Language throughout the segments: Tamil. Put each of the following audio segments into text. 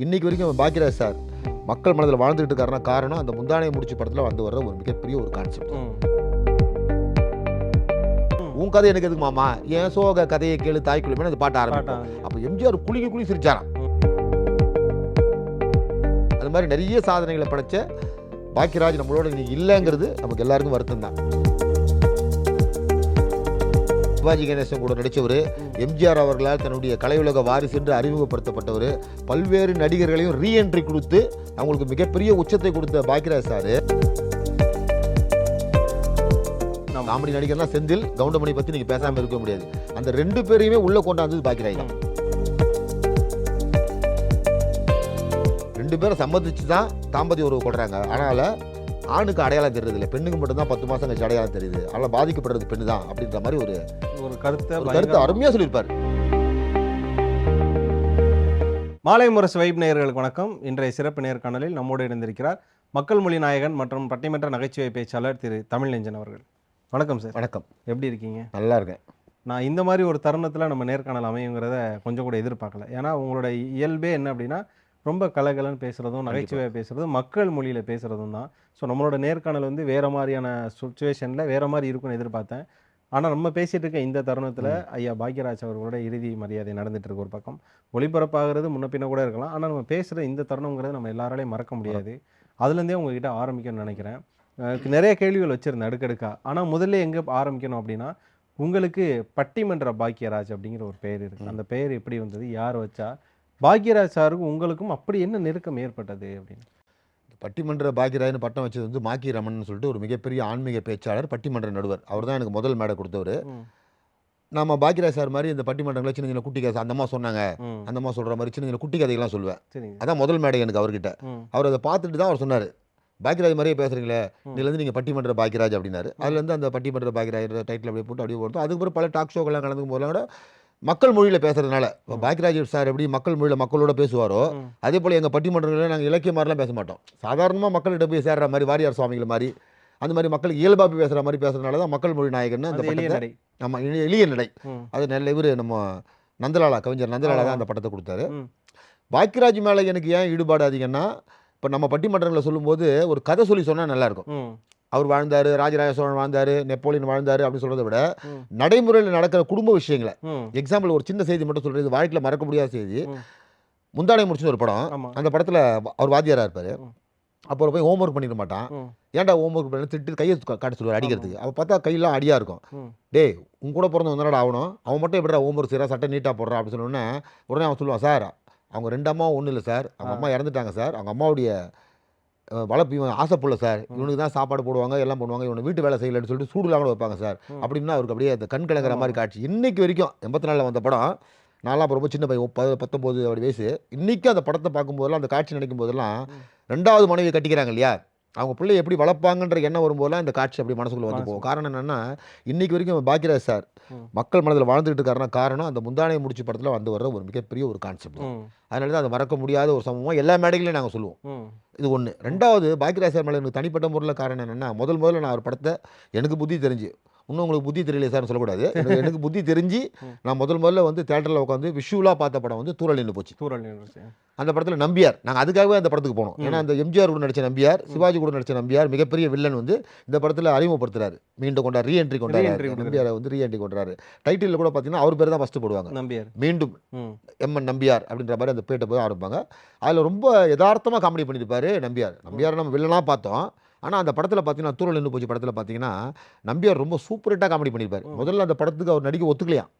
இன்னைக்கு வரைக்கும் பாக்கியராஜ் சார் மக்கள் மனதில் வாழ்ந்துட்டு இருக்காருன்னா காரணம் அந்த முந்தானையை முடிச்சு படத்தில் வந்து வர்ற ஒரு மிகப்பெரிய ஒரு கான்செப்ட். உன் கதை எனக்கு எதுக்கு மாமா, என் சோக கதையை கேளு தாய்க்குழுமே அந்த பாட்டு ஆரம்பிக்கும். அப்போ எம்ஜிஆர் குலுக்கி சிரிச்சாராம். அது மாதிரி நிறைய சாதனைகளை படைச்ச பாக்கியராஜ் நம்மளோட இன்னைக்கு இல்லைங்கிறது நமக்கு எல்லாருக்கும் வருத்தம் தான். சிவாஜி கணேசன் கூட நடித்தவர், எம்ஜிஆர் அவர்களால் தன்னுடைய கலையுலக வாரிசு என்று அறிமுகப்படுத்தப்பட்டவர், பல்வேறு நடிகர்களையும் ரீஎன்ட்ரி கொடுத்து அவங்களுக்கு மிகப்பெரிய உச்சத்தை கொடுத்த பாக்கியராஜ் சார். காமெடி நடிகர்லாம் செந்தில், கவுண்டமணி பற்றி நீங்கள் பேசாமல் இருக்க முடியாது. அந்த ரெண்டு பேரையுமே உள்ள கொண்டாந்தது பாக்கியராஜ் தான். ரெண்டு பேரும் சம்மதிச்சு தான் தாம்பத்திய உறவு கொள்றாங்க. அதனால ஆணுக்கு அடையாளம் தெரியுது இல்லை, பெண்ணுக்கு மட்டும்தான் 10 மாதம் கழிச்சு அடையாளம் தெரியுது. அதனால் பாதிக்கப்படுறது பெண்ணு தான் அப்படின்ற மாதிரி ஒரு கருத்தை அருமையாக சொல்லியிருப்பார். மாலை முரசு வைப் நேயர்களுக்கு வணக்கம். இன்றைய சிறப்பு நேர்காணலில் நம்மோடு இருந்திருக்கிறார் மக்கள் மொழி நாயகன் மற்றும் பட்டிமன்ற நகைச்சுவை பேச்சாளர் திரு தமிழ்நெஞ்சன் அவர்கள். வணக்கம் சார். வணக்கம். எப்படி இருக்கீங்க? நல்லா இருக்கேன். நான் இந்த மாதிரி ஒரு தருணத்தில் நம்ம நேர்காணல் அமையுங்கிறத கொஞ்சம் கூட எதிர்பார்க்கல. ஏன்னா உங்களோட இயல்பே என்ன அப்படின்னா ரொம்ப கலகலன்னு பேசுகிறதும் நகைச்சுவையாக பேசுகிறதும் மக்கள் மொழியில் பேசுகிறதும் தான். ஸோ நம்மளோட நேர்காணல் வந்து வேறு மாதிரியான சுச்சுவேஷனில் வேறு மாதிரி இருக்குன்னு எதிர்பார்த்தேன். ஆனால் நம்ம பேசிகிட்டு இருக்க இந்த தருணத்தில் ஐயா பாக்கியராஜ் அவர்களோட இறுதி மரியாதை நடந்துட்டு இருக்க ஒரு பக்கம் ஒளிபரப்பாகிறது முன்ன பின்ன கூட இருக்கலாம். ஆனால் நம்ம பேசுகிற இந்த தருணங்கிறது நம்ம எல்லாராலையும் மறக்க முடியாது. அதுலேருந்தே உங்ககிட்ட ஆரம்பிக்கணும்னு நினைக்கிறேன். நிறைய கேள்விகள் வச்சுருந்தேன் அடுக்கடுக்கா. ஆனால் முதல்ல எங்கே ஆரம்பிக்கணும் அப்படின்னா, உங்களுக்கு பட்டிமன்ற பாக்கியராஜ் அப்படிங்கிற ஒரு பெயர் இருக்குது. அந்த பெயர் எப்படி வந்தது, யார் வச்சா, பாக்கியராஜ் சாருக்கும் உங்களுக்கும் அப்படி என்ன நெருக்கம் ஏற்பட்டது அப்படின்னு? பட்டிமன்ற பாக்கியராஜ்னு பட்டம் வச்சது வந்து மாக்கி ரமன் சொல்லிட்டு ஒரு மிகப்பெரிய ஆன்மீக பேச்சாளர், பட்டிமன்ற நடுவர். அவர் தான் எனக்கு முதல் மேடை கொடுத்தவர். நம்ம பாக்கியராஜ் சார் மாதிரி இந்த பட்டிமன்றங்களை சின்ன சின்ன குட்டி கதை, அந்த அம்மா சொன்னாங்க, அந்த அம்மா சொல்கிற மாதிரி சின்ன சின்ன குட்டி கதைகள்லாம் சொல்லுவேன். அதான் முதல் மேடை எனக்கு அவர்கிட்ட. அவர் அதை பார்த்துட்டு தான் அவர் சொன்னார், பாக்கியராஜ் மாதிரியே பேசுகிறீங்களே, இதுலேருந்து நீங்கள் பட்டிமன்ற பாக்கியராஜ் அப்படின்னாரு. அதுலேருந்து அந்த பட்டிமன்ற பாக்கியராஜ் டைட்டில் அப்படியே போட்டு அப்படியே போட்டு அதுக்கப்புறம் பல டாக் ஷோக்கெல்லாம் கலந்துக்கும் போதெல்லாம் கூட மக்கள் மொழியில் பேசுறதுனால, இப்போ பாக்கியராஜ் சார் எப்படி மக்கள் மொழியில் மக்களோட பேசுவாரோ அதே போல் எங்கள் பட்டிமன்றங்களில் நாங்கள் இலக்கிய மாதிரிலாம் பேச மாட்டோம். சாதாரணமாக மக்கள்கிட்ட போய் சேர்ற மாதிரி வாரியார் சுவாமிகள் மாதிரி அந்த மாதிரி மக்களுக்கு இயல்பாக போய் பேசுகிற மாதிரி பேசுறதுனால தான் மக்கள் மொழி நாயகன்னு அந்த பட்டத்தை. நம்ம எளிய நடை, அது நல்ல இவர் நம்ம நந்தலாலா, கவிஞர் நந்தலாலா தான் அந்த பட்டத்தை கொடுத்தாரு. பாக்கியராஜ் மேலே எனக்கு ஏன் ஈடுபாடு அதிகம்னா, இப்போ நம்ம பட்டிமன்றங்களை சொல்லும்போது ஒரு கதை சொல்லி சொன்னால் நல்லாயிருக்கும். அவர் வாழ்ந்தார், ராஜராஜ சோழன் வாழ்ந்தார், நெப்போலியன் வாழ்ந்தார் அப்படின்னு சொல்கிறத விட நடைமுறையில் நடக்கிற குடும்ப விஷயங்களை, எக்ஸாம்பிள் ஒரு சின்ன செய்தி மட்டும் சொல்கிறது, வாழ்க்கையில் மறக்க முடியாத செய்தி. முந்தானை முடிச்சுன்னு ஒரு படம், அந்த படத்தில் அவர் வாத்தியாராக இருப்பார். அப்போ போய் ஹோம் ஒர்க் பண்ணிட மாட்டான். ஏன்டா ஹோம் ஒர்க் பண்ணி திட்டு கையை காட்ட சொல்லுவார் அடிக்கிறதுக்கு. அப்போ பார்த்தா கையெல்லாம் அடியாக இருக்கும். டேய் உன் கூட பிறந்த வந்தாடா ஆகணும், அவன் மட்டும் எப்படிடா ஹோம் ஒர்க் செய்கிறா, சட்டை நீட்டாக போடுறான் அப்படின்னு சொன்னோன்னே உடனே அவன் சொல்லுவான், சார் அவங்க 2 அம்மாவும் ஒன்றும் இல்லை சார், அவங்க அம்மா இறந்துட்டாங்க சார், அவங்க அம்மாவுடைய வளர்ப்பு இவன் ஆசைப்புள்ள சார், இவனுக்கு தான் சாப்பாடு போடுவாங்க எல்லாம் பண்ணுவாங்க, இவனை வீட்டு வேலை செய்யலன்னு சொல்லிட்டு சூடுலாம் கூட வைப்பாங்க சார் அப்படின்னா அவருக்கு அப்படியே அந்த கண் கலங்குற மாதிரி காட்சி. இன்னைக்கு வரைக்கும் 84 வந்த படம், நான்லாம் அப்போ ரொம்ப சின்ன பையன், 19 அப்படி வயசு. இன்றைக்கும் அந்த படத்தை பார்க்கும்போதெல்லாம் அந்த காட்சி நினைக்கும் போதெல்லாம் 2வது மனைவியை கட்டிக்கிறாங்க இல்லையா, அவங்க பிள்ளையை எப்படி வளர்ப்பாங்கன்ற எண்ணம் வரும்போதெல்லாம் இந்த காட்சி அப்படி மனசுக்குள்ளே வந்து போகும். காரணம் என்னென்னா, இன்றைக்கி வரைக்கும் பாக்கியராஜ் சார் மக்கள் மனதில் வாழ்ந்துட்டு இருக்காருன்னா காரணம் அந்த முந்தானையை முடிச்சு படத்தில் வந்து வர்ற ஒரு மிகப்பெரிய ஒரு கான்செப்ட். அதனால தான் அதை மறக்க முடியாத ஒரு சம்பவமாக எல்லா மேடைகளையும் நாங்கள் சொல்லுவோம். இது ஒன்று. 2வது பாக்கியராஜ் சார் மேலே எனக்கு தனிப்பட்ட முறையில் காரணம் என்னென்னா, முதல்ல நான் ஒரு படத்தை எனக்கு புத்தி தெரிஞ்சு, இன்னும் உங்களுக்கு புத்தி தெரியல சார்னு சொல்லக்கூடாது, எனக்கு புத்தி தெரிஞ்சு நான் முதல்ல வந்து தேட்டரில் உட்காந்து விஷுவலாக பார்த்த படம் வந்து தூரல் நின்று போச்சு. அந்த படத்தில் நம்பியார், நாங்கள் அதுக்காகவே அந்த படத்துக்கு போனோம். ஏன்னா அந்த எம்ஜிஆர் கூட நடித்த நம்பியார், சிவாஜி கூட நடித்த நம்பியார் மிகப்பெரிய வில்லன் வந்து இந்த படத்தில் அறிமுகப்படுத்துறாரு, மீண்டும் கொண்டார், ரீஎன்ட்ரி கொண்டாரு, நம்பியாரை வந்து ரீஎன்ட்ரி கொண்டாரு. டைட்டில் கூட பார்த்தீங்கன்னா அவர் பேர் தான் ஃபஸ்ட்டு போடுவாங்க, நம்பியார், மீண்டும் எம்என் நம்பியார் அப்படின்ற மாதிரி அந்த பேட்டை போய் ஆரம்பிப்பாங்க. அதில் ரொம்ப யதார்த்தமாக காமெடி பண்ணியிருப்பார் நம்பியார். நம்பியார் நம்ம வில்லனாக பார்த்தோம், ஆனால் அந்த படத்தில் பார்த்தீங்கன்னா தூரல் நின்று போச்சு படத்தில் பார்த்தீங்கன்னா நம்பியார் ரொம்ப சூப்பரேட்டாக காமெடி பண்ணியிருப்பார். முதல்ல அந்த படத்துக்கு அவர் நடிக்க ஒத்துக்கலையாம்,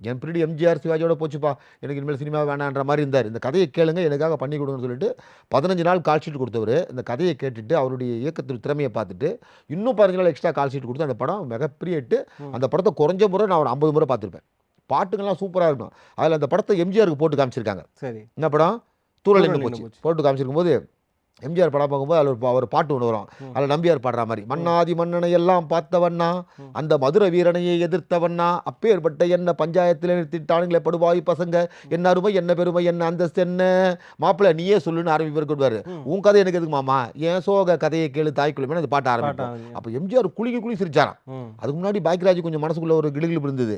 என் பின்னாடி எம்ஜிஆர் சிவாஜியோட போச்சுப்பா, எனக்கு இனிமேல் சினிமா வேணான்ற மாதிரி இருந்தார். இந்த கதையை கேளுங்க, எனக்காக பண்ணி கொடுங்கன்னு சொல்லிட்டு 15 நாள் கால் ஷீட் கொடுத்தவர். இந்த கதையை கேட்டுட்டு அவருடைய இயக்கத்தில் திறமையை பார்த்துட்டு இன்னும் 15 நாள் எக்ஸ்ட்ரா கால் ஷீட் கொடுத்து அந்த படம் மிகப்பெரிய ஹிட்டு. அந்த படத்தை குறைஞ்ச முறை நான் ஒரு 50 முறை பார்த்துருப்பேன். பாட்டுங்கள்லாம் சூப்பராக இருக்கும். அதில் அந்த படத்தை எம்ஜிஆருக்கு போட்டு காமிச்சிருக்காங்க. சரி, இந்த படம் தூரல் நின்று போச்சு போட்டு காமிச்சிருக்கும் போது எம்ஜிஆர் படம் பார்க்கும்போது அதில் ஒரு பாட்டு ஒன்று வரும். அதில் நம்பியார் பாடுற மாதிரி, மன்னாதி மன்னனை எல்லாம் பார்த்தவண்ணா, அந்த மதுரை வீரனையை எதிர்த்தவண்ணா, அப்பேற்பட்ட என்ன பஞ்சாயத்தில் நிறுத்திட்டானுங்களே படுவாய் பசங்க, என்ன அருமை என்ன பெருமை என்ன அந்தஸ்து என்ன, மாப்பிள்ளை நீயே சொல்லுன்னு ஆரம்பிப்பாரு. உன் கதை எனக்கு எதுக்கு மாமா, ஏன் சோக கதையை கேளு தாய்க்குள்ள அந்த பாட்டு ஆரம்பிப்போம். அப்போ எம்ஜிஆர் குலுங்கி சிரிச்சாராம். அதுக்கு முன்னாடி பாக்கியராஜ் கொஞ்சம் மனசுக்குள்ள ஒரு கிடுகிடுப்பு இருந்தது.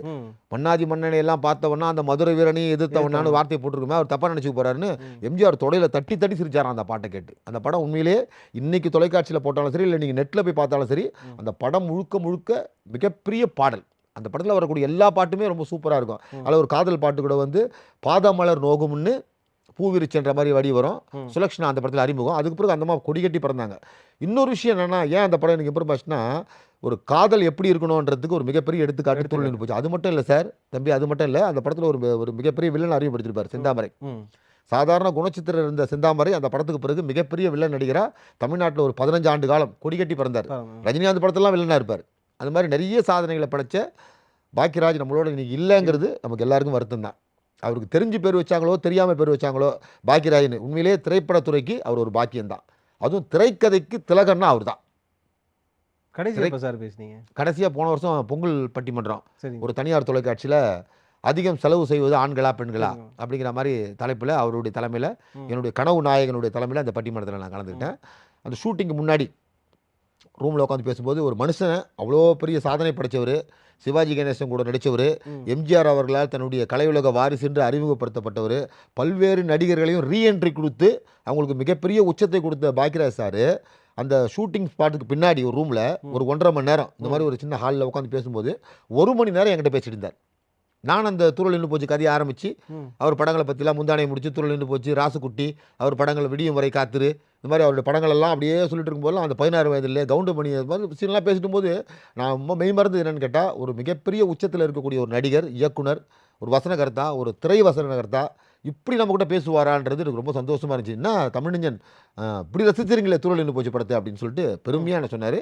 மன்னாதி மன்னனை எல்லாம் பார்த்தவண்ணா அந்த மதுரை வீரனையை எதிர்த்தவண்ணான்னு வார்த்தையை போட்டிருக்குமே, அவர் தப்பா நினைச்சு போறாருன்னு எம்ஜிஆர் தொடையில தட்டி தட்டி சிரிச்சாராம் அந்த பாட்டை கேட்டு. அந்த படம் உண்மையிலே இன்னைக்கு தொலைக்காட்சியில் போட்டாலும் சரி, இல்லை நீங்கள் நெட்டில் போய் பார்த்தாலும் சரி, அந்த படம் முழுக்க முழுக்க மிகப்பெரிய பாடல். அந்த படத்தில் வரக்கூடிய எல்லா பாட்டுமே ரொம்ப சூப்பராக இருக்கும். அதில் ஒரு காதல் பாட்டு கூட வந்து பாதமலர் நோகும்னு பூவிரிச்சென்ற மாதிரி வடி வரும். சுலக்ஷனா அந்த படத்தில் அறிமுகம். அதுக்கு பிறகு அந்த மாதிரி கொடி கட்டி பிறந்தாங்க. இன்னொரு விஷயம் என்னன்னா, ஏன் அந்த படம் எனக்கு எப்படி பார்த்துன்னா, ஒரு காதல் எப்படி இருக்கணுன்றதுக்கு ஒரு மிகப்பெரிய எடுத்துக்காட்டு தொழில் போச்சு. அது மட்டும் இல்லை சார் தம்பி, அது மட்டும் இல்லை, அந்த படத்தில் ஒரு மிகப்பெரிய வில்லன் அறிமுகப்படுத்திருப்பார் செந்தாமரை. சாதாரண குணச்சித்திரம் இருந்த செந்தாமரை அந்த படத்துக்கு பிறகு மிகப்பெரிய வில்லன் நடிகராக தமிழ்நாட்டில் ஒரு 15 ஆண்டு காலம் கொடிகட்டி பிறந்தார். ரஜினிகாந்த் படத்தெல்லாம் வில்லனாக இருப்பார். அது மாதிரி நிறைய சாதனைகளை படைச்ச பாக்கியராஜ் நம்மளோட இன்னைக்கு இல்லைங்கிறது நமக்கு எல்லாருக்கும் வருத்தம் தான். அவருக்கு தெரிஞ்சு பேர் வச்சாங்களோ தெரியாமல் பேர் வச்சாங்களோ பாக்கியராஜன், உண்மையிலேயே திரைப்படத்துறைக்கு அவர் ஒரு பாக்கியம்தான். அதுவும் திரைக்கதைக்கு திலகன்னா அவர் தான். கடைசியாக போன வருஷம் பொங்கல் பட்டிமன்றம் ஒரு தனியார் தொலைக்காட்சியில் அதிகம் செலவு செய்வது ஆண்களா பெண்களா அப்படிங்கிற மாதிரி தலைப்பில் அவருடைய தலைமையில், என்னுடைய கனவு நாயகனுடைய தலைமையில் அந்த பட்டிமன்றத்தில் நான் கலந்துக்கிட்டேன். அந்த ஷூட்டிங்கு முன்னாடி ரூமில் உட்காந்து பேசும்போது, ஒரு மனுஷன் அவ்வளோ பெரிய சாதனை படைத்தவர், சிவாஜி கணேசன் கூட நடித்தவர், எம்ஜிஆர் அவர்களால் தன்னுடைய கலையுலக வாரிசு என்று அறிமுகப்படுத்தப்பட்டவர், பல்வேறு நடிகர்களையும் ரீஎன்ட்ரி கொடுத்து அவங்களுக்கு மிகப்பெரிய உச்சத்தை கொடுத்த பாக்கியராஜ் சார் அந்த ஷூட்டிங் ஸ்பாட்டுக்கு பின்னாடி ஒரு ரூமில் ஒரு 1.5 மணி நேரம் இந்த மாதிரி ஒரு சின்ன ஹாலில் உட்காந்து பேசும்போது 1 மணி நேரம் என்கிட்ட பேசிட்டு இருந்தார். நான் அந்த தூரல் நின்று போச்சு கதையை ஆரம்பித்து அவர் படங்களை பற்றிலாம் முந்தானையை முடிச்சு, தூரல் நின்று போச்சு, ராசுக்குட்டி, அவர் படங்களை விடியும் வரை காத்துரு, இந்த மாதிரி அவருடைய படங்கள் எல்லாம் அப்படியே சொல்லிட்டு இருக்கும்போதெல்லாம் அந்த 16 வயதில் கவுண்டமணி சீன்லாம் பேசிட்டு போது நான் ரொம்ப மெய்மறந்து என்னென்னு கேட்டால், ஒரு மிகப்பெரிய உச்சத்தில் இருக்கக்கூடிய ஒரு நடிகர், இயக்குனர், ஒரு வசனகர்த்தா, ஒரு திரை வசனகர்த்தா இப்படி நம்மக்கிட்ட பேசுவாரான்றது எனக்கு ரொம்ப சந்தோஷமாக இருந்துச்சு. என்ன தமிழஞ்சன் இப்படி ரசிச்சிருங்களே தூரல் நின்று போச்சு படத்தை அப்படின்னு சொல்லிட்டு பெருமையாக என்ன சொன்னார்.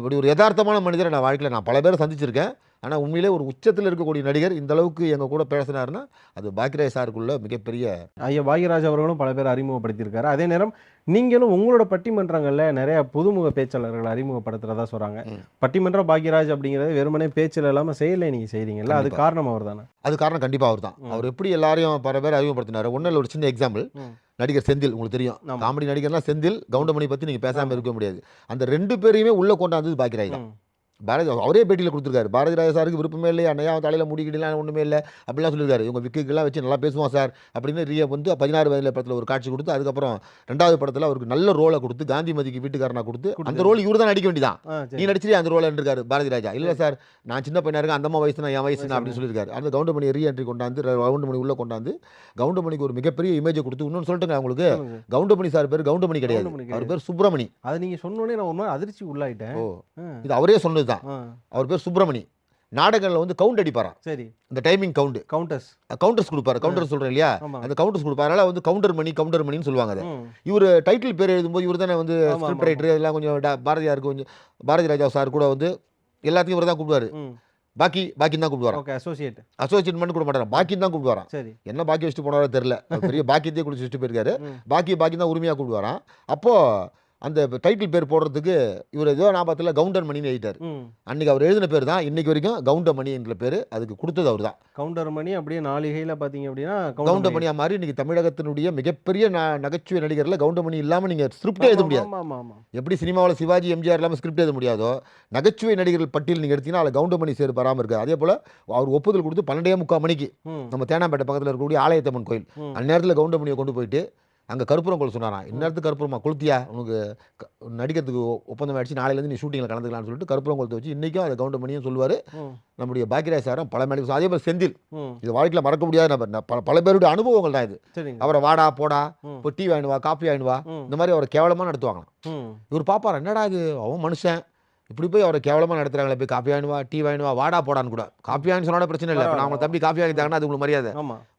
இப்படி ஒரு யதார்த்தமான மனிதரை நான் வாழ்க்கையில் நான் பல பேரை சந்திச்சிருக்கேன். ஆனால் உண்மையிலே ஒரு உச்சத்தில் இருக்கக்கூடிய நடிகர் இந்த அளவுக்கு எங்கள் கூட பேசினாருன்னா அது பாக்கியராஜ் சாருக்குள்ள மிகப்பெரிய. ஐயா பாக்கியராஜ் அவர்களும் பல பேர் அறிமுகப்படுத்தியிருக்காரு. அதே நேரம் நீங்களும் உங்களோட பட்டிமன்றங்களில் நிறைய புதுமுக பேச்சாளர்கள் அறிமுகப்படுத்துறதா சொல்கிறாங்க. பட்டிமன்றம் பாக்கியராஜ் அப்படிங்கிறது வெறுமனே பேச்சில் இல்லாமல் செயலை நீங்கள் செய்கிறீங்கல்ல, அது காரணம் அவர் தானே? அது காரணம் கண்டிப்பாக அவர் தான். அவர் எப்படி எல்லாரையும் பல பேர் அறிமுகப்படுத்தினார். ஒன்றில் ஒரு சின்ன எக்ஸாம்பிள், நடிகர் செந்தில், உங்களுக்கு தெரியும், காமெடி நடிகர்லாம் செந்தில், கவுண்டமணி பற்றி நீங்கள் பேசாமல் இருக்க முடியாது. அந்த 2 பேரையுமே உள்ளே கொண்டாந்தது பாக்கியராஜ் தான். பாரதி அவரே பேட்டியில் கொடுத்துருக்காரு. பாரதி ராஜா சாருக்கு விருப்பமே இல்லை, அண்ணையா தலையில் முடிக்கிடலாம் ஒன்றுமே இல்லை அப்படிலாம் சொல்லியிருக்காரு. இவங்க விக்குக்கெல்லாம் வச்சு நல்லா பேசுவான் சார் அப்படின்னு ரியா வந்து 16 வயதில் படத்தில் ஒரு காட்சி கொடுத்து, அதுக்கப்புறம் 2வது படத்தில் அவருக்கு நல்ல ரோலை கொடுத்து, காந்திமதிக்கு வீட்டுக்காரனா கொடுத்து, அந்த ரோல் இவர் தான் நடிக்க வேண்டியதான், நீ நடிச்சிட்டு அந்த ரோலை இருக்காரு பாரதி ராஜா. இல்லை சார் நான் சின்ன பையனாக இருக்கேன், அந்தம்மா வயசு நான் என் வயசு அப்படின்னு சொல்லியிருக்காரு. அந்த கவுண்டமணி ரீஎன்ட்ரி கொண்டாந்து கவுண்டமணி உள்ளே கொண்டாந்து கவுண்டமணிக்கு ஒரு மிகப்பெரிய இமேஜை கொடுத்து, இன்னொன்று சொல்லிட்டுங்க அவங்களுக்கு, கவுண்டமணி சார் பேர் கவுண்டமணி கிடையாது, அவர் பேர் சுப்பிரமணி. அதை நீங்கள் சொன்னோடனே நான் ஒரு மாதிரி அதிர்ச்சி உள்ளாயிட்டேன். இது அவரே சொன்னது தான். அவர் பேர் சுப்பிரமணி. நாடகங்களில் வந்து கவுண்ட் அடிப்பாராம். சரி, இந்த டைமிங் கவுண்டர்ஸ் கொடுப்பாரு. கவுண்டர்ஸ் சொல்கிறேன் இல்லையா, அந்த கவுண்டர்ஸ் கொடுப்பாரு. அதனால வந்து கவுண்டர் மணின்னு சொல்லுவாங்க. அதை இவர் டைட்டில் பேர் எழுதும்போது இவர் தானே வந்து ஸ்கிரிப்ட் ரைட்டர், இதெல்லாம் கொஞ்சம் பாரதியாருக்கு கொஞ்சம் பாரதி ராஜா சார் கூட வந்து எல்லாத்தையும் இவர் தான் கூப்பிடுவாரு. பாக்கின்னு தான் கூப்பிடுவாராம். அசோசியேட் பண்ணி கூட மாட்டாராம், பாக்கின்னு தான் கூப்பிடுவாராம். என்ன பாக்கி வச்சுட்டு போனாரோ தெரியல, பெரிய பாக்கியத்தையே குடிச்சு வச்சுட்டு போயிருக்காரு. பாக்கி தான் உரிமையாக கூப்பிடுவாராம். அப்போ அந்த டைட்டில் பேர் போடுறதுக்கு இவர் ஏதோ ஞாபகத்தில் கவுண்டர் மணின்னு எழுதிட்டார். அன்னைக்கு அவர் எழுதின பேர் தான் இன்னைக்கு வரைக்கும் கவுண்டர் மணி என்ற பேர், அதுக்கு கொடுத்தது அவர் தான். கவுண்டர் மணி அப்படியே நாளிகையில் பார்த்தீங்க அப்படின்னா கவுண்டர் மணியா மாதிரி இன்னைக்கு தமிழகத்தினுடைய மிகப்பெரிய நகைச்சுவை நடிகரில் கவுண்டர் மணி இல்லாமல் நீங்கள் ஸ்கிரிப்டே எழுத முடியாது. எப்படி சினிமாவில் சிவாஜி எம்ஜிஆர் இல்லாமல் ஸ்கிரிப்ட் எழுத முடியாதோ, நகைச்சுவை நடிகர்கள் பட்டியல் நீங்கள் எடுத்தீங்கன்னா அதில் கவுண்டர் மணி சேர் வராமல் இருக்காது. அதே போல் அவர் ஒப்புதல் கொடுத்து 12:45 மணிக்கு நம்ம தேனாம்பேட்டை பக்கத்தில் இருக்கக்கூடிய ஆலயத்தம்மன் கோயில், அந்நேரத்தில் கவுண்டர் மணியை கொண்டு போயிட்டு அங்கே கற்பூரம் கொள் சொன்னாராம். இந்நேரத்துக்கு கற்பூரமா கொளுத்தியா, உனக்கு நடிக்கிறதுக்கு ஒப்பந்தம் ஆயிடுச்சு, நாளையிலேருந்து நீ ஷூட்டிங்கில் கலந்துக்கலாம்னு சொல்லிட்டு கற்பூரம் கொளுத்து வச்சு இன்றைக்கும் அதை கவுண்டர் மணியும் சொல்லுவார். நம்முடைய பாக்கியராஜ் சாரும் பல மேடைகள். அதே மாதிரி செந்தில், இது வாழ்க்கையில் மறக்க முடியாத நபர். பல பேருடைய அனுபவங்கள் தான் இது. அவரை வாடா போடா, இப்போ டீ வாங்கினுவா, காஃபி வாங்கினுவா, இந்த மாதிரி அவரை கேவலமாக நடத்துவாங்களாம். இவர் பார்ப்பார், என்னடா இது அவன் மனுஷன் இப்படி போய் அவரை கேவலமாக நடத்துகிறாங்களே, போய் காஃபி வாங்கினுவா, டீ வாங்கினுவா, வாடா போடான்னு கூட. காஃபி வாங்கி சொன்னா பிரச்சனை இல்லை, இப்போ நான் அவங்க தம்பி காஃபி வாங்கிட்டாங்கன்னா அது உங்களுக்கு மரியாதை.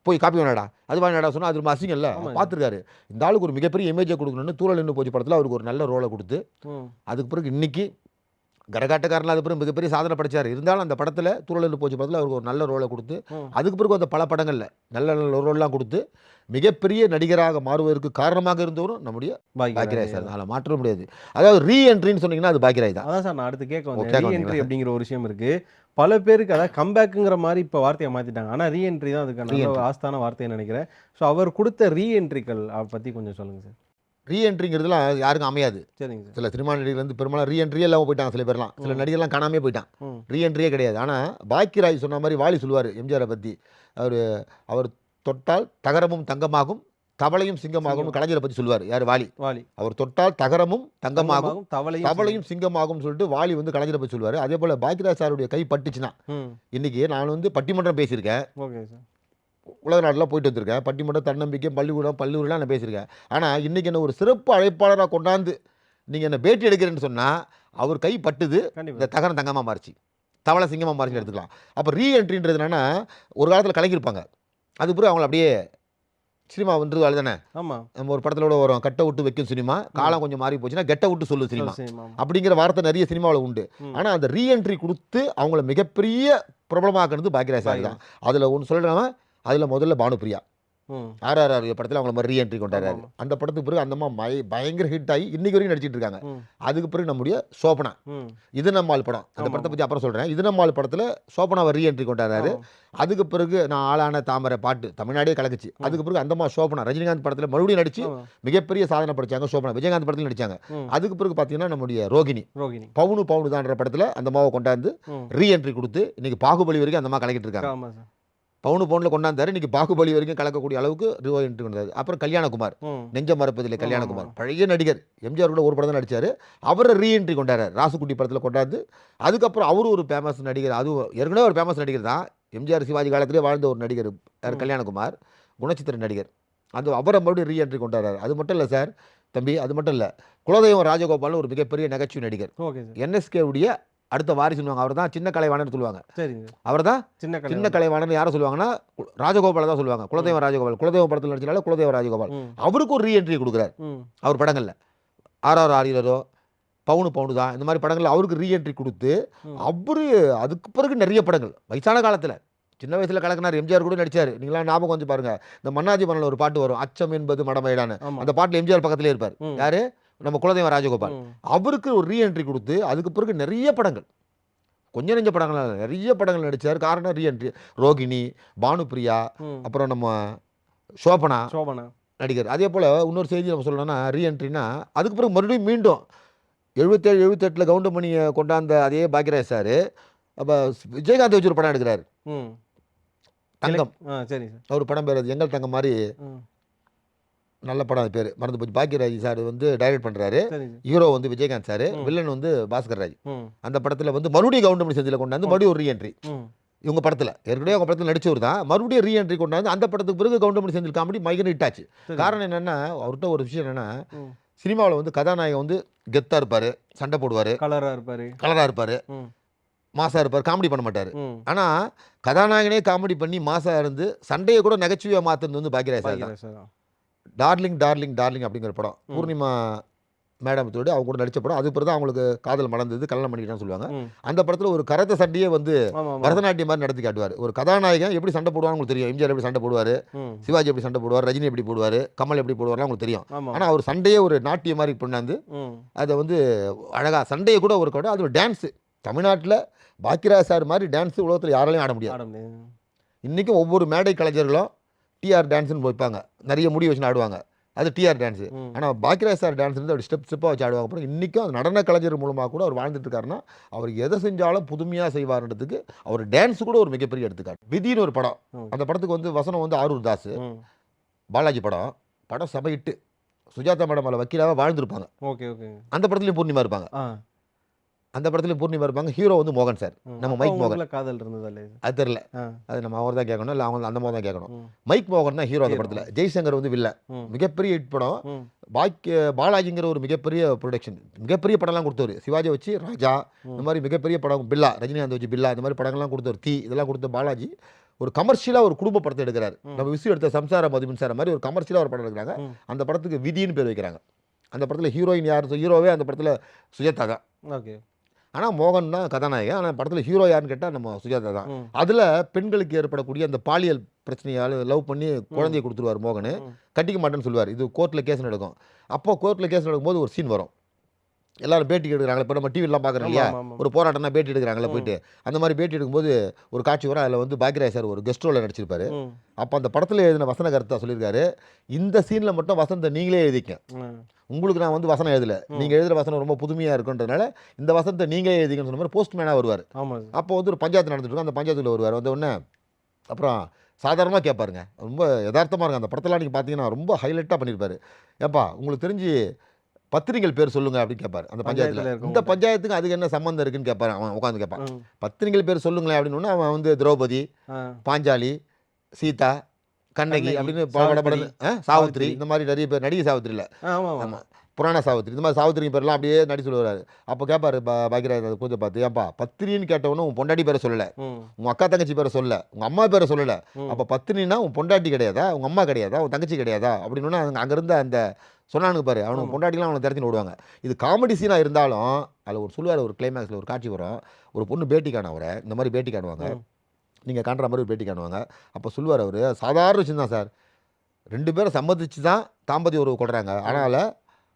போய் காப்பி வேணாடா, அது வாங்கினாடா சொன்னால் அது ரொம்ப அசிங்கம் இல்லை. பார்த்துருக்காரு. இந்த ஆளுக்கு ஒரு மிகப்பெரிய இமேஜை கொடுக்கணும்னு தூரல் நின்று போச்சு படத்தில் அவருக்கு ஒரு நல்ல ரோலை கொடுத்து, அதுக்கு பிறகு இன்னைக்கு கரகாட்டக்காரன் அது பிறகு மிகப்பெரிய சாதனை படைச்சார். இருந்தாலும் அந்த படத்தில் தூரலில் போச்சு படத்தில் அவருக்கு ஒரு நல்ல ரோலை கொடுத்து அதுக்கு பிறகு அந்த பல படங்களில் நல்ல நல்ல ரோல்லாம் கொடுத்து மிகப்பெரிய நடிகராக மாறுவதற்கு காரணமாக இருந்தவரும் நம்முடைய பாக்கியராஜ் சார். அதில் மாற்ற முடியாது. அதாவது ரீஎன்ட்ரின்னு சொன்னீங்கன்னா அது பாக்கியராஜ் தான். அதான் சார் நான் அடுத்து கேட்க வந்தேன். ரீஎன்ட்ரி அப்படிங்கிற ஒரு விஷயம் இருக்கு. பல பேருக்கு அதாவது கம்பேக்குங்கிற மாதிரி இப்போ வார்த்தையை மாற்றிட்டாங்க. ஆனால் ரீஎன்ட்ரி தான் அதுக்கான ஆஸ்தான வார்த்தைன்னு நினைக்கிறேன். ஸோ அவர் கொடுத்த ரீஎன்ட்ரிகள் பற்றி கொஞ்சம் சொல்லுங்கள் சார். ரீஎன்ட்ரிங்கிறதுலாம் யாருக்கும் அமையாது. சரிங்க சார். சில சினிமா நடிகர் வந்து பெரும்பாலும் ரீஎன்ட்ரியே இல்லாமல் போயிட்டாங்க. சில பேர்லாம் சில நடிகர்லாம் காணாமே போயிட்டான். ரீஎன்ட்ரியே கிடையாது. ஆனால் பாக்கியராஜ் சொன்ன மாதிரி வாலி சொல்லுவார் எம்ஜிஆரை பற்றி. அவர் தொட்டால் தகரமும் தங்கமாகும், தவளையும் சிங்கமாகும் கலைஞரை பற்றி சொல்லுவார். யார்? வாலி. அவர் தொட்டால் தகரமும் தங்கமாகும், தவளையும் சிங்கமாகும் சொல்லிட்டு வாலி வந்து கலைஞரை பற்றி சொல்லுவார். அதே போல் பாக்கியராஜ் சாருடைய கை பட்டுச்சுன்னா இன்னைக்கு நான் வந்து பட்டிமன்றம் பேசியிருக்கேன். Okay sir. உலக நாட்டில் போயிட்டு வந்திருக்கேன். பட்டிமன்றம், தன்னம்பிக்கை, பள்ளிக்கூடம் நான் பேசியிருக்கேன். ஆனால் இன்றைக்கி என்ன ஒரு சிறப்பு அழைப்பாளராக கொண்டாந்து நீங்கள் என்ன பேட்டி எடுக்கிறேன்னு சொன்னால் அவர் கை பட்டுது, இந்த தகரம் தங்கமாக மாறிச்சு, தவளை சிங்கமாக மாறிச்சு எடுத்துக்கலாம். அப்போ ரீஎன்ட்ரின்றது என்னென்னா ஒரு காலத்தில் கலங்கியிருப்பாங்க. அது பிறகு அவங்கள அப்படியே சினிமா வந்துருது. அது தானே நம்ம ஒரு படத்தில் வரும், கட்டை விட்டு வைக்கும் சினிமா, காலம் கொஞ்சம் மாறி போச்சுன்னா கெட்டை விட்டு சொல்லு சினிமா அப்படிங்கிற வார்த்தை நிறைய சினிமாவில் உண்டு. ஆனால் அந்த ரீஎன்ட்ரி கொடுத்து அவங்கள மிகப்பெரிய பிரபலமாக்குறது பாக்கியராஜ் சார் தான். அதில் ஒன்று சொல்கிறேன், அதில் முதல்ல பானுப்பிரியா RRR படத்தில் அவங்கள மாதிரி ரீஎன்ட்ரி கொண்டாடுறாரு. அந்த படத்துக்கு பிறகு அந்த பயங்கர ஹிட் ஆகி இன்னைக்கு வரைக்கும் நடிச்சிட்டு இருக்காங்க. அதுக்கு பிறகு நம்முடைய சோபனா, இது நம்மால் படம், அந்த படத்தை பற்றி அப்புறம் சொல்கிறேன். இது நம்மால் படத்தில் சோபனாவை ரீஎன்ட்ரி கொண்டாடுறாரு. அதுக்கு பிறகு நான் ஆளான தாமரை பாட்டு தமிழ்நாடே கலக்குச்சு. அதுக்கு பிறகு அந்தம்மா சோபனா ரஜினிகாந்த் படத்தில் மறுபடியும் நடிச்சு மிகப்பெரிய சாதனை படிச்சாங்க. சோபனா விஜயகாந்த் படத்தில் நடிச்சாங்க. அதுக்கு பிறகு பார்த்தீங்கன்னா நம்முடைய ரோகிணி பவுனு தான்ற படத்தில் அந்த அம்மாவை கொண்டாந்து ரீஎன்ட்ரி கொடுத்து இன்னைக்கு பாகுபலி வரைக்கும் அந்த அம்மா கலக்கிட்டு இருக்காங்க. பவுனில் கொண்டாந்தாரு. இன்னைக்கு பாகுபலி வரைக்கும் கலக்கக்கூடிய அளவுக்கு ரீஎன்ட்ரி கொண்டாரு. அப்புறம் கல்யாணகுமார், நெஞ்ச மறப்பதில்லை கல்யாணகுமார், பழைய நடிகர், எம்ஜிஆர் கூட ஒரு படம் தான் நடிச்சார். அவரை ரீஎன்ட்ரி கொண்டாரு ராசுக்குட்டி படத்தில் கொண்டாந்து. அதுக்கப்புறம் அவரும் ஒரு ஃபேமஸ் நடிகர், அதுவும் ஏற்கனவே ஒரு ஃபேமஸ் நடிகர் தான். எம்ஜிஆர் சிவாஜி காலத்திலே வாழ்ந்த ஒரு நடிகர் கல்யாணகுமார், குணச்சித்திர நடிகர். அது அவரை மறுபடியும் ரீஎன்ட்ரி கொண்டாடுறாரு. அது மட்டும் இல்லை சார் தம்பி, அது மட்டும் இல்லை, குலதெய்வம் ராஜகோபால் ஒரு மிகப்பெரிய நகைச்சுவை நடிகர். NSK உடைய அடுத்த வாரிசுன்னு அவர் தான் சின்ன கலைவாணன் சொல்லுவாங்க. அவர் தான் சின்ன கலைவாணன். யாரை சொல்லுவாங்கன்னா ராஜகோபால தான் சொல்லுவாங்க. குலதெய்வம் ராஜகோபால், குலதெய்வம் படத்தில் நடிச்சனால குலதெய்வ ராஜகோபால். அவருக்கு ஒரு ரீஎன்ட்ரி கொடுக்குறாரு அவர் படங்களில். RRR, பவுனு தான், இந்த மாதிரி படங்கள் அவருக்கு ரீஎன்ட்ரி கொடுத்து அவரு அதுக்கு பிறகு நிறைய படங்கள் வயசான காலத்தில் சின்ன வயசில் கலக்கினார். எம்ஜிஆர் கூட நடிச்சார். நீங்களாம் ஞாபகம் வந்து பாருங்க, இந்த மன்னாதி மன்னல் ஒரு பாட்டு வரும், அச்சம் என்பது மடமையிடான்னு. அந்த பாட்டில் எம்ஜிஆர் பக்கத்திலே இருப்பார். யாரு? நம்ம குலதெய்வ ராஜகோபால். அவருக்கு ஒரு ரீஎன்ட்ரி கொடுத்து அதுக்கு பிறகு நிறைய படங்கள், கொஞ்சம் நெஞ்ச படங்கள் நிறைய படங்கள் நடித்தார். காரணம் ரீஎன்ட்ரி. ரோகிணி, பானுப்பிரியா, அப்புறம் நம்ம சோபனா நடிகர். அதே போல் இன்னொரு செய்தி நம்ம சொல்லணும்னா ரீஎன்ட்ரினா அதுக்கு பிறகு மறுபடியும் மீண்டும் 77-78 கவுண்டமணியை கொண்டாந்த அதே பாக்கியராஜ் சார் அப்போ விஜயகாந்த் வச்சு ஒரு படம் எடுக்கிறார், தங்கம். சரி, அவர் படம் பேர் எங்கள் தங்கம் மாதிரி நல்ல படம், பேர் மறந்து போச்சு. பாக்கியராஜ் சார் வந்து டைரக்ட் பண்ணுறாரு. ஹீரோ வந்து விஜயகாந்த் சார், வில்லன் வந்து பாஸ்கர் ராஜ். அந்த படத்தில் வந்து மறுபடியும் கவுண்டமணி செந்தில் கொண்டாந்து மறுபடியும் ஒரு ரீஎன்ட்ரி. இவங்க படத்தில் ஏற்கனவே அவங்க படத்தில் நடிச்சவர் தான், மறுபடியும் ரீஎன்ட்ரி கொண்டாந்து அந்த படத்துக்கு பிறகு கவுண்டமணி செந்தில் காமெடி மைகன் ஹிட் ஆச்சு. காரணம் என்னென்னா அவர்கிட்ட ஒரு விஷயம் என்னென்னா, சினிமாவில் வந்து கதாநாயகன் வந்து கெத்தாக இருப்பார், சண்டை போடுவார், கலராக இருப்பார், மாசாக இருப்பார், காமெடி பண்ண மாட்டார். ஆனால் கதாநாயகனே காமெடி பண்ணி மாசாக இருந்து சண்டையை கூட நகைச்சுவையாக மாற்றுறது வந்து பாக்கியராஜ் சார். டார்லிங் அப்படிங்கிற படம் பூர்ணிமா மேடத்தோடு அவங்க கூட நடித்த படம். அது பிறகு தான் அவங்களுக்கு காதல் மலர்ந்தது, கல்யாணம் பண்ணிக்கிட்டான்னு சொல்லுவாங்க. அந்த படத்தில் ஒரு கராத்தே சண்டையே வந்து பரதநாட்டியம் மாதிரி நடத்தி காட்டுவார். ஒரு கதாநாயகன் எப்படி சண்டை போடுவான்னு உங்களுக்கு தெரியும். எம்ஜிஆர் எப்படி சண்டை போடுவார், சிவாஜி எப்படி சண்டை போடுவார், ரஜினி எப்படி போடுவார், கமல் எப்படி போடுவார்லாம் உங்களுக்கு தெரியும். ஆனால் அவர் சண்டையே ஒரு நாட்டியம் மாதிரி கொண்டாந்து அதை வந்து அழகாக சண்டையை கூட ஒரு கூட அது ஒரு டான்ஸு. தமிழ்நாட்டில் பாக்கியராஜ் சார் மாதிரி டான்ஸு உலகத்தில் யாராலையும் ஆட முடியாது. இன்றைக்கும் ஒவ்வொரு மேடை கலைஞர்களும் டிஆர் டான்ஸ்னு வைப்பாங்க, நிறைய முடி வச்சுன்னு ஆடுவாங்க, அது டிஆர் டான்ஸு. ஆனால் பாக்கியராஜ் சார் டான்ஸ் வந்து அப்படி ஸ்டெப்பாக வச்சு ஆடுவாங்க. அப்புறம் இன்றைக்கும் அது நடன கலைஞர் மூலமாக கூட அவர் வாழ்ந்துட்டு இருக்காருன்னா அவர் எதை செஞ்சாலும் புதுமையாக செய்வார்ன்றதுக்கு அவர் டான்ஸ் கூட ஒரு மிகப்பெரிய எடுத்துக்காட்டு. விதின்னு ஒரு படம், அந்த படத்துக்கு வந்து வசனம் வந்து ஆரூர் தாஸ், பாலாஜி படம் சபையிட்டு சுஜாதா மேடம் அதில் வக்கீலாக வாழ்ந்துருப்பாங்க. அந்த படத்துலையும் பூர்ணிமா இருப்பாங்க. ஹீரோ வந்து மோகன் சார், நம்ம மைக் மோகன். காதல் இருந்தது அது தெரியல, அது நம்ம அவர் தான் கேட்கணும், இல்லை அவங்க அந்த மாதிரி தான் கேட்கணும். மைக் மோகன் தான் ஹீரோ அந்த படத்தில். ஜெய்சங்கர் வந்து வில்ல. மிகப்பெரிய ஹிட் படம். பாலாஜிங்கிற ஒரு மிகப்பெரிய ப்ரொடக்ஷன், மிகப்பெரிய படம்லாம் கொடுத்தவர். சிவாஜி வச்சு ராஜா, இந்த மாதிரி மிகப்பெரிய படம், பில்லா ரஜினிகாந்த் வச்சு பில்லா, இந்த மாதிரி படங்கள்லாம் கொடுத்தவர். தீ இதெல்லாம் கொடுத்த பாலாஜி ஒரு கமர்ஷியலாக ஒரு குடும்ப படத்தை எடுக்கிறாரு. நம்ம விசு எடுத்த சம்சார மது மின்சார மாதிரி ஒரு கமர்ஷியலாக ஒரு படம் எடுக்கிறாங்க. அந்த படத்துக்கு விதின்னு பேர் வைக்கிறாங்க. அந்த படத்தில் ஹீரோயின் யார்? ஹீரோவே அந்த படத்தில் சுஜாதா தான். ஆனால் மோகன் தான் கதாநாயகன். ஆனால் படத்தில் ஹீரோ யாருன்னு கேட்டால் நம்ம சுஜாதா தான். ம். அதில் பெண்களுக்கு ஏற்படக்கூடிய அந்த பாலியல் பிரச்சனையால் லவ் பண்ணி குழந்தைய கொடுத்துருவார் மோகன். ம். கட்டிக்க மாட்டேன்னு சொல்லுவார். இது கோர்ட்டில் கேஸ் நடக்கும். அப்போ கோர்ட்டில் கேஸ் நடக்கும்போது ஒரு சீன் வரும். எல்லாரும் பேட்டி எடுக்கிறாங்களே, இப்போ நம்ம டிவிலாம் பார்க்குறோம் ஆமா இல்லையா, ஆமா ஆமா ஒரு போராட்டம்னா பேட்டி எடுக்கிறாங்களே ம். போயிட்டு, அந்த மாதிரி பேட்டி எடுக்கும்போது ஒரு காட்சி வரும். அதில் வந்து பாக்யராஜ் சார் ஒரு கெஸ்ட் ரோலில் நடிச்சிருப்பாரு. ம். அப்போ அந்த படத்தில் எழுதின வசன கருத்தா சொல்லியிருக்காரு, இந்த சீனில் மட்டும் வசனத்தை நீங்களே எழுதிக்க. ம். உங்களுக்கு நான் வந்து வசனம் எழுதலை, நீங்கள் எழுதுகிற வசனம் ரொம்ப புதுமையாக இருக்குன்றதுனால இந்த வசனத்தை நீங்களே எழுதிக்கன்னு சொன்ன மாதிரி போஸ்ட்மேனாக வருவார். ஆமா சார். அப்போ வந்து ஒரு பஞ்சாயத்து நடந்துட்டு இருக்கும். அந்த பஞ்சாயத்தில் வருவார். வந்த உடனே அப்புறம் சாதாரணமாக கேட்பாருங்க, ரொம்ப யதார்த்தமாக இருக்கும். அந்த படத்தெல்லாம் நீங்கள் பார்த்தீங்கன்னா ரொம்ப ஹைலைட்டாக பண்ணியிருப்பாரு. ஏப்பா உங்களுக்கு தெரிஞ்சு பத்திரிகைகள் பேர் சொல்லுங்க அப்படின்னு கேட்பாரு அந்த பஞ்சாயத்தில். பஞ்சாயத்துல இந்த இருக்கவங்க. பஞ்சாயத்துக்கு அதுக்கு என்ன சம்மந்தம் இருக்குன்னு கேட்பாரு. அவன் உட்காந்து கேட்பான். ம். பத்திரிகைகள் பேர் சொல்லுங்களேன் அப்படின்னு உடனே அவன் வந்து திரௌபதி, ஆ. பாஞ்சாலி, சீதா, கண்ணகி கண்ணகி, அப்படின்னு சாவித்திரி. படப்படன்னு சாவித்திரி சாவித்திரி. இந்த மாதிரி நிறைய பேர், நடிகை சாவித்திரி இல்லை, ஆமா ஆமா ஆமாம் புராண சாவித்திரி, இந்த மாதிரி சாவித்திரி பேர்லாம் அப்படியே நடிச்சு சொல்லுவாரு. அப்போ கேட்பாரு பாக்யராஜ் அதை கொஞ்சம் பார்த்து, ஏன்பா பத்திரின்னு கேட்டவொன்னே உன் பொண்டாட்டி பேரை சொல்லலை, ம். உங்கள் அக்கா தங்கச்சி பேரை சொல்லலை, உங்கள் அம்மா பேரை சொல்லலை, ம். அப்போ பத்திரினா உன் பொண்டாட்டி கிடையாதா, உங்கள் அம்மா கிடையாதா, உன் தங்கச்சி கிடையாதா அப்படின்னு அங்கேருந்து அந்த சொன்னானுங்க பாரு, அவனுக்கு ஆமா. பொண்டாட்டிலாம் அவனை திறத்தின்னு விடுவாங்க. இது காமெடி சீனாக இருந்தாலும் அதில் ஒரு சொல்லுவார், ஒரு கிளைமேக்ஸில் ஒரு காட்சி வரும். ஒரு பொண்ணு பேட்டி காணும் அவரை, இந்த மாதிரி பேட்டி காணுவாங்க, ம். நீங்கள் காண்ற மாதிரி ஒரு பேட்டி காணுவாங்க. அப்போ சொல்லுவார் அவர், சாதாரண விஷயம் தான் சார், 2 பேரும் சம்மதிச்சு தான் தாம்பத்திய உறவு கொள்கிறாங்க, ஆனால்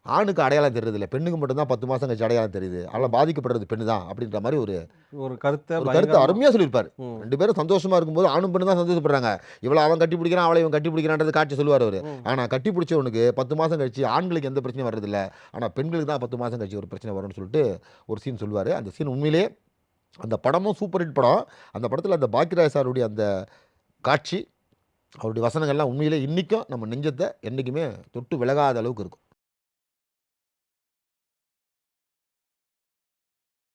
ஆணுக்கு அடையாளம் தெரியுதில்ல, பெண்ணுக்கு மட்டும்தான் 10 மாதம் கழிச்சு அடையாளம் தெரியுது, அதனால் பாதிக்கப்படுறது பெண்ணு தான் அப்படின்ற மாதிரி ஒரு ஒரு கருத்தை ஒரு கருத்து பயங்கரமா. அருமையாக சொல்லியிருப்பார். ம். 2 பேரும் சந்தோஷமாக இருக்கும்போது ஆணும் பெண்ணு தான் சந்தோஷப்படுறாங்க. இவளை அவன் கட்டி பிடிக்கிறான், அவளை இவன் கட்டி பிடிக்கிறான்றது காட்சி சொல்லுவார் அவர். ம். ஆனால் கட்டி பிடிச்சவனுக்கு 10 மாதம் கழிச்சு ஆண்களுக்கு எந்த பிரச்சனையும் வர்றதில்ல, ஆனால் பெண்களுக்கு தான் 10 மாதம் கழிச்சு ஒரு பிரச்சனை வரும்னு சொல்லிட்டு ஒரு சீன் சொல்லுவார். அந்த சீன் உண்மையிலே அந்த படமும் சூப்பர் ஹிட் படம். அந்த படத்தில் அந்த பாக்யராஜ் சாருடைய அந்த காட்சி, அவருடைய வசனங்கள்லாம் உண்மையிலே இன்றைக்கும் நம்ம நெஞ்சத்தை என்றைக்குமே தொட்டு விலகாத அளவுக்கு இருக்கும்.